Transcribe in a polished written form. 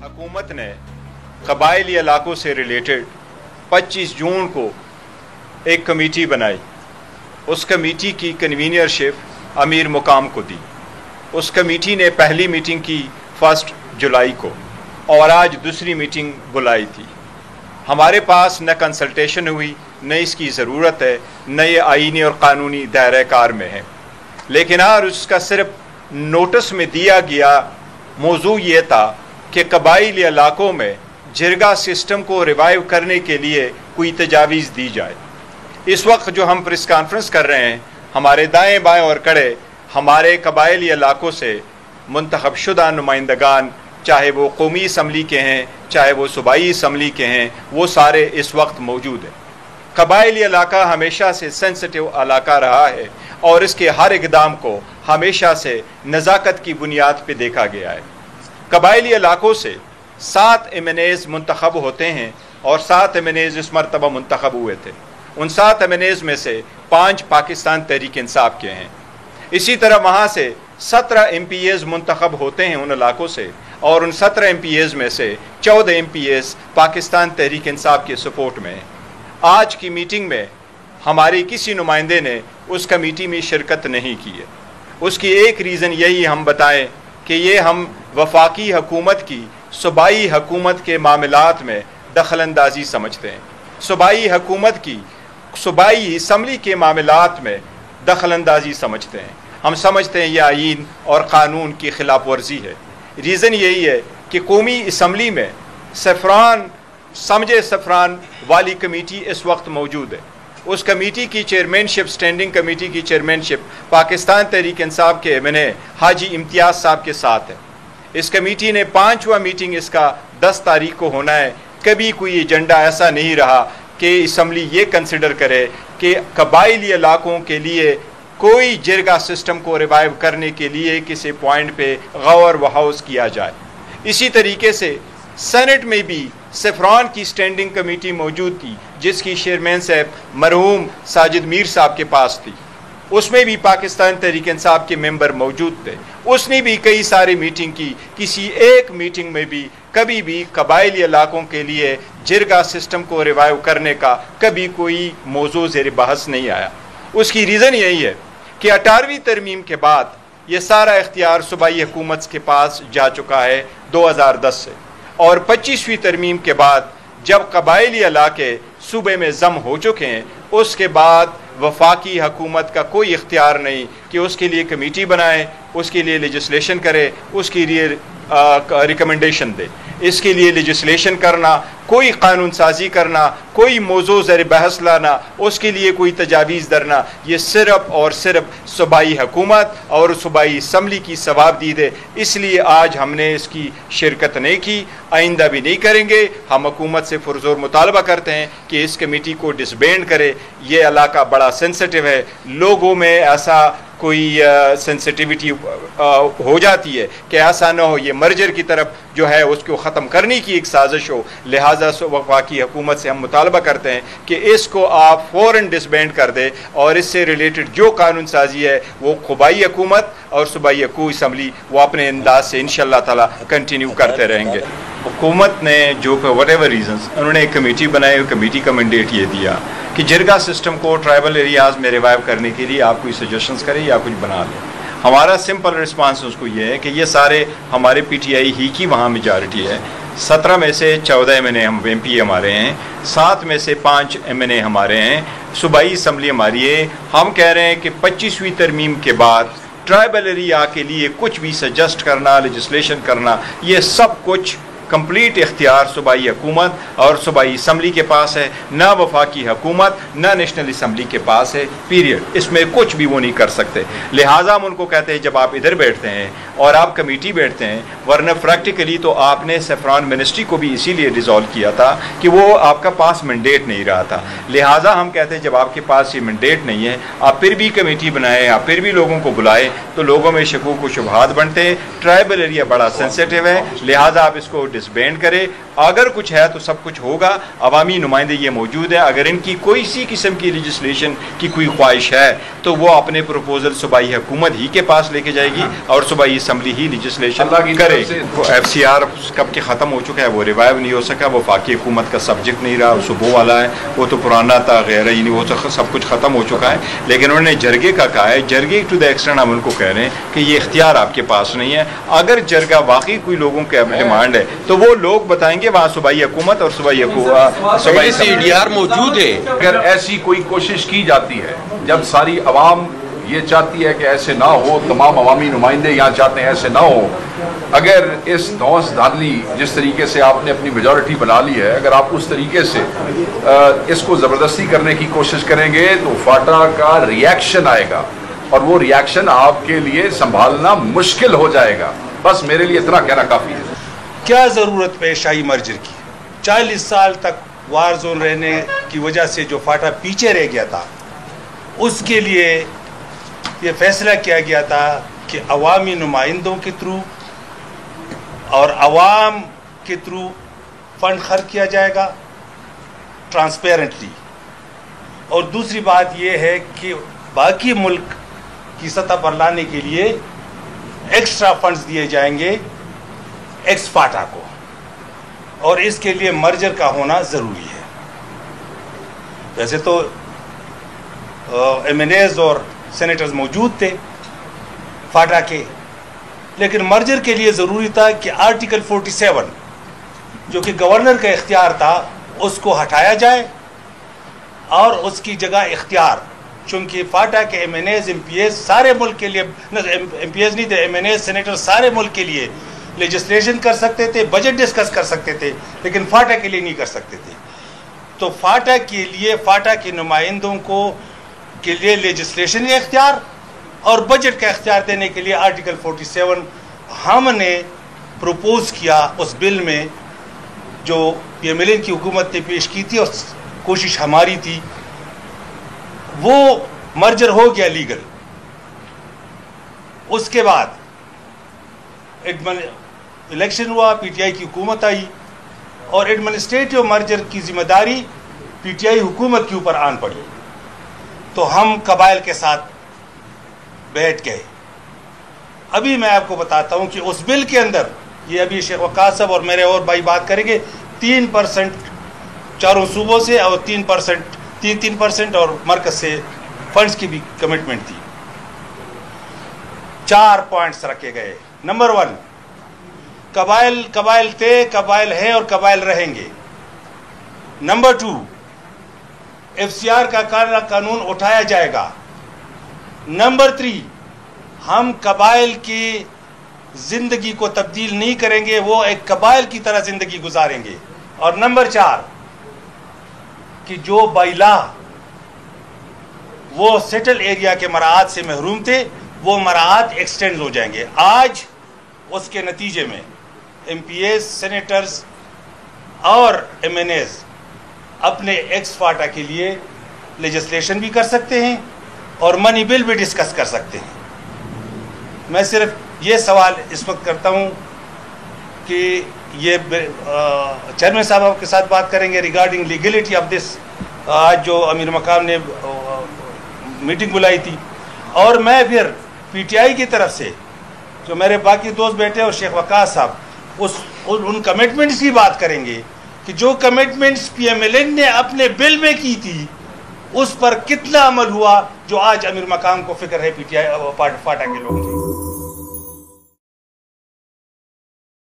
हुकूमत ने कबायली इलाकों से रिलेटेड 25 जून को एक कमेटी बनाई। उस कमेटी की कन्वीनियरशिप अमीर मुकाम को दी। उस कमेटी ने पहली मीटिंग की 1 जुलाई को और आज दूसरी मीटिंग बुलाई थी। हमारे पास न कंसल्टेशन हुई, न इसकी ज़रूरत है, न ये आईनी और कानूनी दायरे कार में है। लेकिन आज उसका सिर्फ नोटिस में दिया गया मौजू ये था कि कबायली इलाकों में जिरगा सिस्टम को रिवाइव करने के लिए कोई तजावीज़ दी जाए। इस वक्त जो हम प्रेस कॉन्फ्रेंस कर रहे हैं, हमारे दाएं बाएं और कड़े हमारे कबायली इलाकों से मुंतखब शुदा नुमाइंदगान, चाहे वो कौमी असम्बली के हैं, चाहे वो सूबाई असम्बली के हैं, वो सारे इस वक्त मौजूद हैं। कबायली इलाका हमेशा से सेंसिटिव इलाका रहा है और इसके हर इक़दाम को हमेशा से नज़ाकत की बुनियाद पर देखा गया है। कबायली इलाकों से 7 MNAs मुंतखब होते हैं और 7 MNAs इस मरतबा मुंतखब हुए थे। उन 7 MNAs में से 5 पाकिस्तान तहरीक इंसाफ के हैं। इसी तरह वहाँ से 17 MPAs मुंतखब होते हैं उन इलाकों से और उन 17 MPAs में से 14 MPAs पाकिस्तान तहरीक इंसाफ के सपोर्ट में हैं। आज की मीटिंग में हमारे किसी नुमाइंदे ने उस कमेटी में शिरकत नहीं की है। उसकी एक रीज़न यही हम बताएं कि ये हम वफाकी हुकूमत की सूबाई हुकूमत के मामलात में दखलंदाजी समझते हैं। सूबाई हुकूमत की सूबाई असम्बली के मामलात में दखलंदाजी समझते हैं। हम समझते हैं यह आईन और क़ानून की खिलाफ वर्जी है। रीज़न यही है कि कौमी असम्बली में सफ़रान वाली कमेटी इस वक्त मौजूद है। उस कमेटी की चेयरमैनशिप, स्टैंडिंग कमेटी की चेयरमैनशिप पाकिस्तान तहरीक इंसाफ के MNA हाजी इम्तियाज़ साहब के साथ है। इस कमेटी ने 5वां मीटिंग इसका 10 तारीख को होना है। कभी कोई एजेंडा ऐसा नहीं रहा कि असम्बली ये कंसिडर करे कि कबायली इलाकों के लिए कोई जिरगा सिस्टम को रिवाइव करने के लिए किसी पॉइंट पे गौर व हाउस किया जाए। इसी तरीके से सेनेट में भी सफ़रान की स्टैंडिंग कमेटी मौजूद थी, जिसकी चेयरमैन साहब मरहूम साजिद मीर साहब के पास थी। उसमें भी पाकिस्तान तहरीक इंसाफ के मेंबर मौजूद थे। उसने भी कई सारी मीटिंग की। किसी एक मीटिंग में भी कभी भी कबायली इलाकों के लिए जिरगा सिस्टम को रिवाइव करने का कभी कोई मौजू ज़ेर बहस नहीं आया। उसकी रीज़न यही है कि 18वीं तरमीम के बाद ये सारा इख्तियार सूबाई हुकूमत के पास जा चुका है 2010 से, और 25वीं तरमीम के बाद जब कबायली इलाके सूबे में जम हो चुके हैं, उसके बाद वफाकी हुकूमत का कोई इख्तियार नहीं कि उसके लिए कमेटी बनाए, उसके लिए लेजिस्लेशन करे, उसके लिए रिकमेंडेशन दे। इसके लिए लेजिस्लेशन करना, कोई कानून साजी करना, कोई मौजू ज़र बहस लाना, उसके लिए कोई तजावीज़ दरना, ये सिर्फ़ और सिर्फ सूबाई हुकूमत और सूबाई असम्बली की सवाबदीद है। इसलिए आज हमने इसकी शिरकत नहीं की, आइंदा भी नहीं करेंगे। हम हुकूमत से पुरज़ोर मुतालबा करते हैं कि इस कमेटी को डिसबैंड करे। ये इलाका बड़ा सेंसिटिव है। लोगों में ऐसा कोई सेंसिटिविटी हो जाती है कि ऐसा ना हो ये मर्जर की तरफ जो है उसको ख़त्म करने की एक साजिश हो। लिहाजा वफाकी हुकूमत से हम मुतालबा करते हैं कि इसको आप फ़ौरन डिसबैंड कर दे और इससे रिलेटेड जो कानून साजी है वो सूबाई हुकूमत और सूबाई असम्बली वो अपने अंदाज से इंशाअल्लाह ताला कंटिन्यू करते रहेंगे। हुकूमत ने जो वट एवर रीज़न्स उन्होंने एक कमेटी बनाई, कमेटी का मैंडेट ये दिया कि जिरगा सिस्टम को ट्राइबल एरियाज़ में रिवाइव करने के लिए आप कोई सजेशंस करें या कुछ बना लें। हमारा सिंपल रिस्पांस उसको ये है कि ये सारे हमारे PTI ही की वहाँ मेजॉरिटी है। 17 में से 14 MNA हम MP हमारे हैं, 7 में से 5 MNA हमारे हैं, सूबाई असम्बली हमारी है। हम कह रहे हैं कि 25वीं तरमीम के बाद ट्राइबल एरिया के लिए कुछ भी सजेस्ट करना, लेजिस्लेशन करना, ये सब कुछ कंप्लीट इख्तियार सूबाई हुकूमत और सूबाई असम्बली के पास है, ना वफाकी हुकूमत ना नेशनल असम्बली के पास है, पीरियड। इसमें कुछ भी वो नहीं कर सकते। लिहाजा हम उनको कहते हैं जब आप इधर बैठते हैं और आप कमेटी बैठते हैं, वरना प्रैक्टिकली तो आपने सफ़रान मिनिस्ट्री को भी इसीलिए डिज़ोल्व किया था कि वो आपका पास मैंडेट नहीं रहा था। लिहाजा हम कहते हैं जब आपके पास ये मैंडेट नहीं है, आप फिर भी कमेटी बनाएं, आप फिर भी लोगों को बुलाएं, तो लोगों में शकूक व शुबहात बनते हैं। ट्राइबल एरिया बड़ा सेंसिटिव है, लिहाजा आप इसको डिसबैंड करे। अगर कुछ है तो सब कुछ होगा, अवामी नुमाइंदे ये मौजूद है। अगर इनकी कोई सी किस्म की रजिस्ट्रेशन की कोई ख्वाहिश है तो वो अपने प्रपोजल सूबाई हुकूमत ही के पास लेके जाएगी और सूबाई असम्बली ही रजिस्ट्रेशन करे। वो FCR कब के ख़त्म हो चुका है, वो रिवाइव नहीं हो सका, वो फाकी हुकूमत का सब्जेक्ट नहीं रहा, सुबह वाला है, वो तो पुराना था, गैर ही नहीं, वो तो सब कुछ ख़त्म हो चुका है। लेकिन उन्होंने जरगे का कहा है, जरगे टू द एक्सटेंट हम उनको कह रहे हैं कि ये इख्तियार आपके पास नहीं है। अगर जरगा वाकई कोई लोगों का डिमांड है तो वो लोग बताएंगे, वहाँ सूबाई हुकूमत और सूबाई CDR मौजूद है। अगर ऐसी कोई कोशिश की जाती है, जब सारी अवाम ये चाहती है कि ऐसे ना हो, तमाम अवामी नुमाइंदे यहाँ चाहते हैं ऐसे ना हो, अगर इस नौस धांधली जिस तरीके से आपने अपनी मेजॉरिटी बना ली है, अगर आप उस तरीके से इसको ज़बरदस्ती करने की कोशिश करेंगे तो फाटा का रिएक्शन आएगा और वो रिएक्शन आपके लिए संभालना मुश्किल हो जाएगा। बस मेरे लिए इतना कहना काफ़ी है। क्या ज़रूरत पेश आई मर्जर की? 40 साल तक वार जोन रहने की वजह से जो फाटा पीछे रह गया था, उसके लिए ये फैसला किया गया था कि अवामी नुमाइंदों के थ्रू और अवाम के थ्रू फंड खर्च किया जाएगा ट्रांसपेरेंटली। और दूसरी बात यह है कि बाकी मुल्क की सतह पर लाने के लिए एक्स्ट्रा फंड्स दिए जाएंगे एक्स फाटा को, और इसके लिए मर्जर का होना ज़रूरी है। वैसे तो MNAs और सेनेटर्स मौजूद थे फाटा के, लेकिन मर्जर के लिए ज़रूरी था कि आर्टिकल 47 जो कि गवर्नर का इख्तियार था उसको हटाया जाए और उसकी जगह इख्तियार, चूँकि फाटा के MNAs MPAs सारे मुल्क के लिए, MPAs नहीं थे, MNAs सेनेटर सारे मुल्क के लिए लेजिस्लेशन कर सकते थे, बजट डिस्कस कर सकते थे, लेकिन फाटा के लिए नहीं कर सकते थे। तो फाटा के लिए, फाटा के नुमाइंदों को के लिए लेजिस्लेशन का इख्तियार और बजट का इख्तियार देने के लिए आर्टिकल 47 हमने प्रपोज किया उस बिल में जो PMLN की हुकूमत ने पेश की थी, और कोशिश हमारी थी। वो मर्जर हो गया लीगल। उसके बाद इलेक्शन हुआ, PTI की हुकूमत आई और एडमिनिस्ट्रेटिव मर्जर की जिम्मेदारी PTI हुकूमत के ऊपर आन पड़ी। तो हम कबाइल के साथ बैठ गए। अभी मैं आपको बताता हूं कि उस बिल के अंदर, ये अभी शेख वकास साहब और मेरे और भाई बात करेंगे, 3% चारों सूबों से और 3% और मरकज से फंड्स की भी कमिटमेंट थी। 4 पॉइंट्स रखे गए। नंबर 1, कबाइल थे, कबाइल हैं और कबाइल रहेंगे। नंबर 2, FCR का कानून उठाया जाएगा। नंबर 3, हम कबाइल की जिंदगी को तब्दील नहीं करेंगे, वो एक कबाइल की तरह जिंदगी गुजारेंगे। और नंबर 4 कि जो बाइला वो सेटल एरिया के मराहत से महरूम थे, वो मराहत एक्सटेंड हो जाएंगे। आज उसके नतीजे में MPAs, सेनेटर्स और MNAs अपने एक्स फाटा के लिए लेजिस्लेशन भी कर सकते हैं और मनी बिल भी डिस्कस कर सकते हैं। मैं सिर्फ ये सवाल इस वक्त करता हूँ कि ये चेयरमैन साहब के साथ बात करेंगे रिगार्डिंग लीगलिटी ऑफ दिस। आज जो अमीर मकाम ने मीटिंग बुलाई थी, और मैं फिर PTI की तरफ से जो मेरे बाकी दोस्त बैठे और शेख वकास साहब उन कमिटमेंट्स की बात करेंगे कि जो कमिटमेंट्स PMLN ने अपने बिल में की थी उस पर कितना अमल हुआ, जो आज अमीर मकाम को फिक्र है PTI फाटा के लोगों की।